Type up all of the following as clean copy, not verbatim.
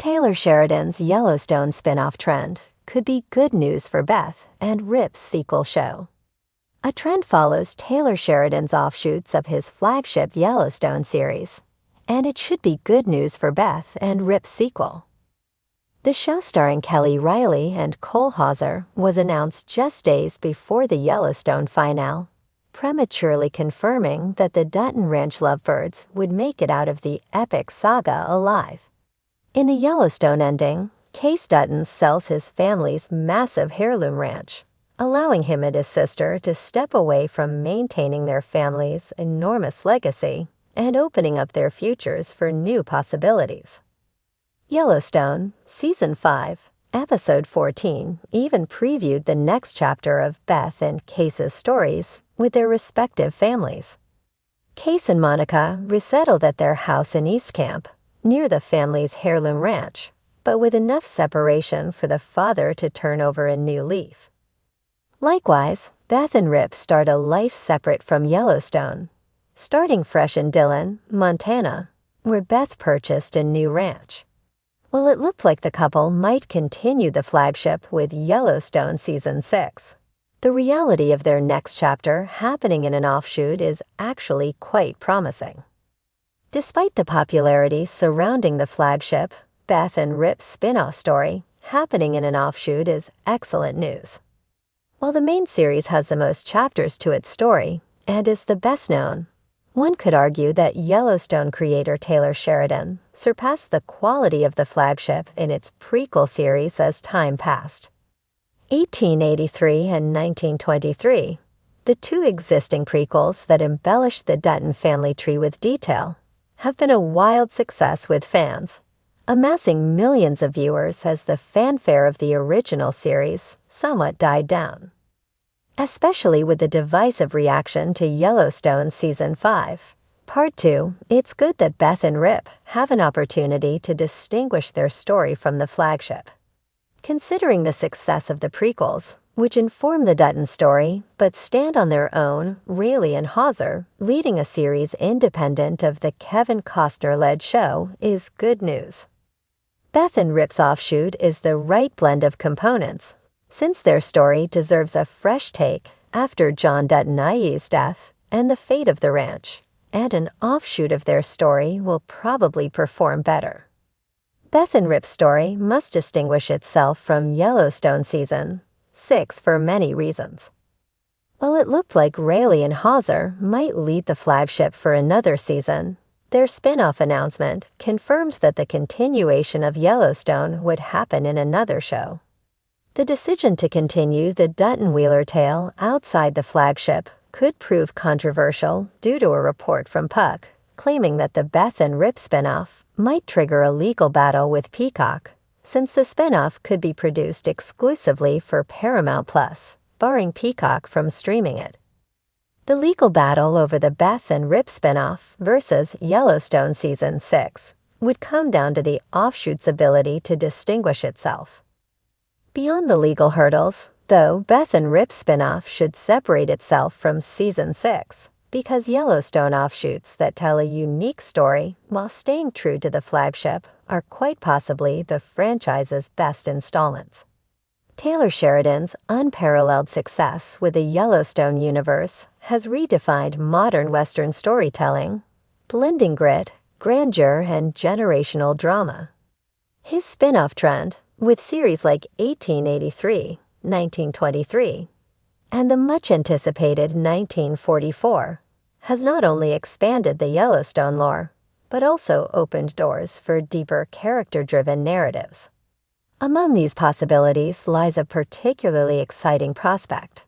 Taylor Sheridan's Yellowstone spinoff trend could be good news for Beth and Rip's sequel show. A trend follows Taylor Sheridan's offshoots of his flagship Yellowstone series, and it should be good news for Beth and Rip's sequel. The show starring Kelly Riley and Cole Hauser was announced just days before the Yellowstone finale, prematurely confirming that the Dutton Ranch lovebirds would make it out of the epic saga alive. In the Yellowstone ending, Case Dutton sells his family's massive heirloom ranch, allowing him and his sister to step away from maintaining their family's enormous legacy and opening up their futures for new possibilities. Yellowstone, Season 5, Episode 14 even previewed the next chapter of Beth and Case's stories with their respective families. Case and Monica resettled at their house in East Camp, near the family's heirloom ranch, but with enough separation for the father to turn over a new leaf. Likewise, Beth and Rip start a life separate from Yellowstone, starting fresh in Dillon, Montana, where Beth purchased a new ranch. While it looked like the couple might continue the flagship with Yellowstone Season 6, the reality of their next chapter happening in an offshoot is actually quite promising. Despite the popularity surrounding the flagship, Beth and Rip's spin-off story happening in an offshoot is excellent news. While the main series has the most chapters to its story and is the best known, one could argue that Yellowstone creator Taylor Sheridan surpassed the quality of the flagship in its prequel series as time passed. 1883 and 1923, the two existing prequels that embellished the Dutton family tree with detail, have been a wild success with fans, amassing millions of viewers as the fanfare of the original series somewhat died down. Especially with the divisive reaction to Yellowstone Season 5, Part 2, it's good that Beth and Rip have an opportunity to distinguish their story from the flagship. Considering the success of the prequels, which inform the Dutton story but stand on their own, Riley and Hauser leading a series independent of the Kevin Costner-led show is good news. Beth and Rip's offshoot is the right blend of components, since their story deserves a fresh take after John Dutton IE's death and the fate of the ranch, and an offshoot of their story will probably perform better. Beth and Rip's story must distinguish itself from Yellowstone Season 6 for many reasons. While it looked like Riley and Hauser might lead the flagship for another season, their spin-off announcement confirmed that the continuation of Yellowstone would happen in another show. The decision to continue the Dutton-Wheeler tale outside the flagship could prove controversial due to a report from Puck claiming that the Beth and Rip spin-off might trigger a legal battle with Peacock, since the spin-off could be produced exclusively for Paramount+, barring Peacock from streaming it. The legal battle over the Beth and Rip spin-off versus Yellowstone Season 6 would come down to the offshoot's ability to distinguish itself. Beyond the legal hurdles, though, Beth and Rip spin-off should separate itself from Season 6, because Yellowstone offshoots that tell a unique story while staying true to the flagship are quite possibly the franchise's best installments. Taylor Sheridan's unparalleled success with the Yellowstone universe has redefined modern Western storytelling, blending grit, grandeur, and generational drama. His spin-off trend, with series like 1883, 1923, and the much-anticipated 1944, has not only expanded the Yellowstone lore, but also opened doors for deeper character-driven narratives. Among these possibilities lies a particularly exciting prospect: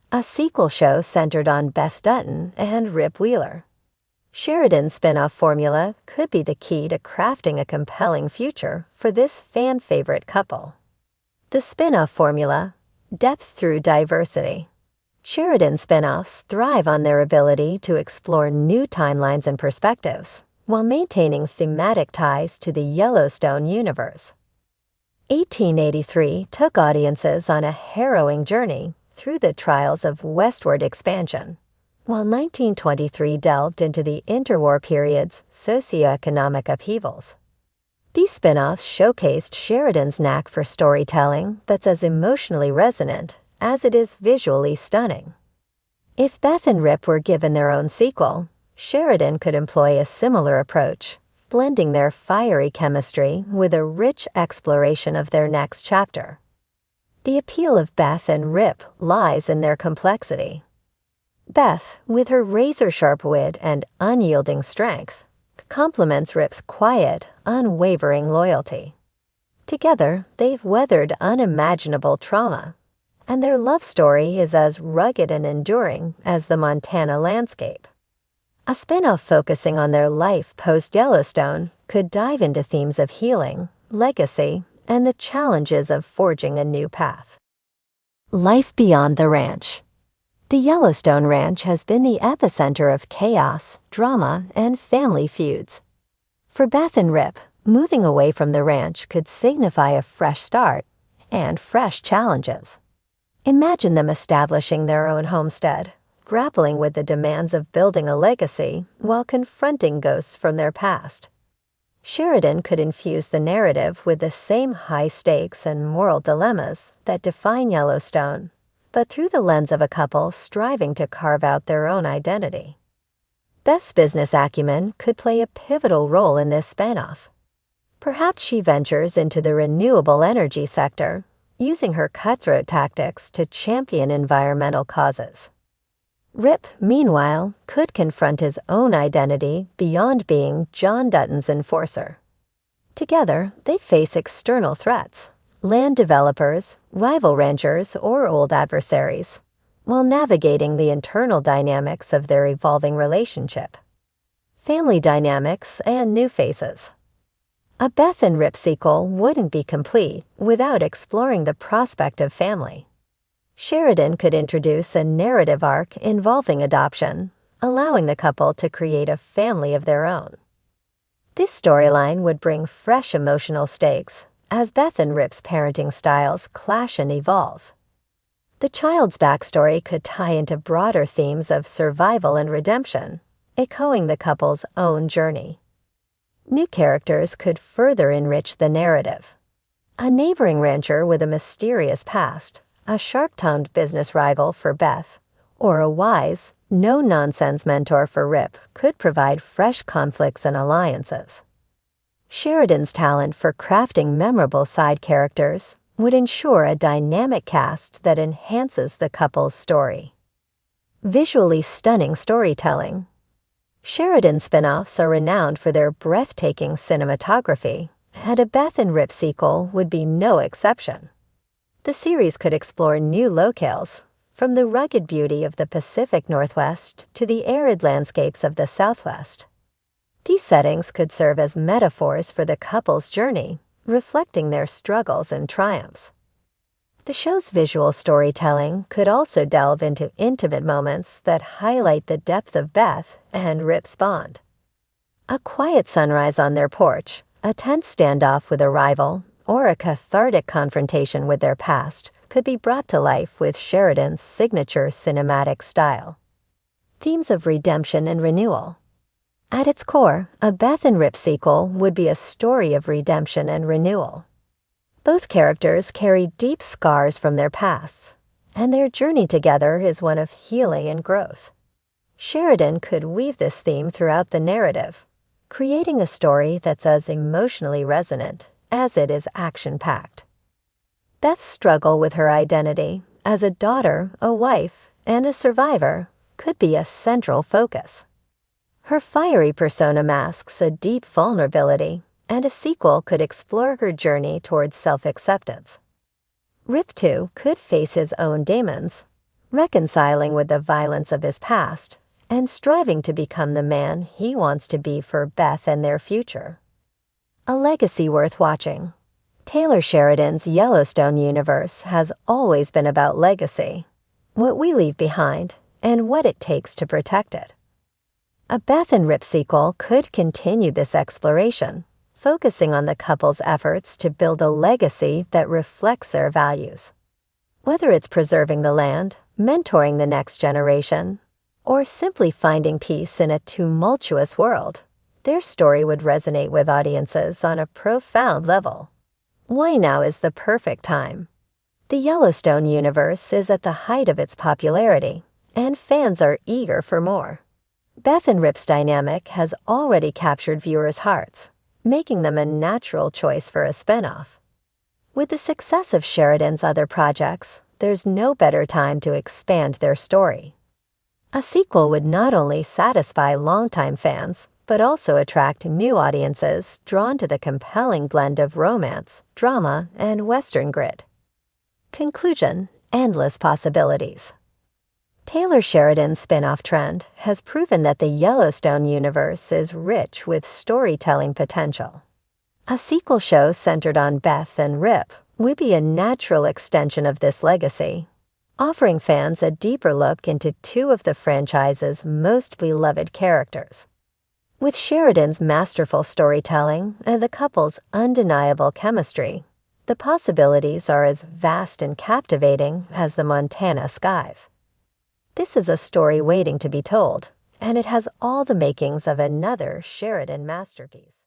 a sequel show centered on Beth Dutton and Rip Wheeler. Sheridan's spin-off formula could be the key to crafting a compelling future for this fan-favorite couple. The spin-off formula: depth through diversity. Sheridan spin-offs thrive on their ability to explore new timelines and perspectives, while maintaining thematic ties to the Yellowstone universe. 1883 took audiences on a harrowing journey through the trials of westward expansion, while 1923 delved into the interwar period's socioeconomic upheavals. These spin-offs showcased Sheridan's knack for storytelling that's as emotionally resonant as it is visually stunning. If Beth and Rip were given their own sequel, Sheridan could employ a similar approach, blending their fiery chemistry with a rich exploration of their next chapter. The appeal of Beth and Rip lies in their complexity. Beth, with her razor-sharp wit and unyielding strength, complements Rip's quiet, unwavering loyalty. Together, they've weathered unimaginable trauma, and their love story is as rugged and enduring as the Montana landscape. A spin-off focusing on their life post-Yellowstone could dive into themes of healing, legacy, and the challenges of forging a new path. Life beyond the ranch. The Yellowstone Ranch has been the epicenter of chaos, drama, and family feuds. For Beth and Rip, moving away from the ranch could signify a fresh start and fresh challenges. Imagine them establishing their own homestead, grappling with the demands of building a legacy while confronting ghosts from their past. Sheridan could infuse the narrative with the same high stakes and moral dilemmas that define Yellowstone, but through the lens of a couple striving to carve out their own identity. Beth's business acumen could play a pivotal role in this spinoff. Perhaps she ventures into the renewable energy sector, using her cutthroat tactics to champion environmental causes. Rip, meanwhile, could confront his own identity beyond being John Dutton's enforcer. Together, they face external threats, land developers, rival ranchers, or old adversaries, while navigating the internal dynamics of their evolving relationship. Family dynamics and new faces. A Beth and Rip sequel wouldn't be complete without exploring the prospect of family. Sheridan could introduce a narrative arc involving adoption, allowing the couple to create a family of their own. This storyline would bring fresh emotional stakes as Beth and Rip's parenting styles clash and evolve. The child's backstory could tie into broader themes of survival and redemption, echoing the couple's own journey. New characters could further enrich the narrative. A neighboring rancher with a mysterious past, a sharp-tongued business rival for Beth, or a wise, no-nonsense mentor for Rip could provide fresh conflicts and alliances. Sheridan's talent for crafting memorable side characters would ensure a dynamic cast that enhances the couple's story. Visually stunning storytelling. Sheridan spin-offs are renowned for their breathtaking cinematography, and a Beth and Rip sequel would be no exception. The series could explore new locales, from the rugged beauty of the Pacific Northwest to the arid landscapes of the Southwest. These settings could serve as metaphors for the couple's journey, reflecting their struggles and triumphs. The show's visual storytelling could also delve into intimate moments that highlight the depth of Beth and Rip's bond. A quiet sunrise on their porch, a tense standoff with a rival, or a cathartic confrontation with their past could be brought to life with Sheridan's signature cinematic style. Themes of redemption and renewal. At its core, a Beth and Rip sequel would be a story of redemption and renewal. Both characters carry deep scars from their pasts, and their journey together is one of healing and growth. Sheridan could weave this theme throughout the narrative, creating a story that's as emotionally resonant as it is action-packed. Beth's struggle with her identity as a daughter, a wife, and a survivor could be a central focus. Her fiery persona masks a deep vulnerability, and a sequel could explore her journey towards self-acceptance. Rip, too, could face his own demons, reconciling with the violence of his past and striving to become the man he wants to be for Beth and their future. A legacy worth watching. Taylor Sheridan's Yellowstone universe has always been about legacy, what we leave behind, and what it takes to protect it. A Beth and Rip sequel could continue this exploration, focusing on the couple's efforts to build a legacy that reflects their values. Whether it's preserving the land, mentoring the next generation, or simply finding peace in a tumultuous world, their story would resonate with audiences on a profound level. Why now is the perfect time? The Yellowstone universe is at the height of its popularity, and fans are eager for more. Beth and Rip's dynamic has already captured viewers' hearts, making them a natural choice for a spinoff. With the success of Sheridan's other projects, there's no better time to expand their story. A sequel would not only satisfy longtime fans, but also attract new audiences drawn to the compelling blend of romance, drama, and Western grit. Conclusion: endless possibilities. Taylor Sheridan's spin-off trend has proven that the Yellowstone universe is rich with storytelling potential. A sequel show centered on Beth and Rip would be a natural extension of this legacy, offering fans a deeper look into two of the franchise's most beloved characters. With Sheridan's masterful storytelling and the couple's undeniable chemistry, the possibilities are as vast and captivating as the Montana skies. This is a story waiting to be told, and it has all the makings of another Sheridan masterpiece.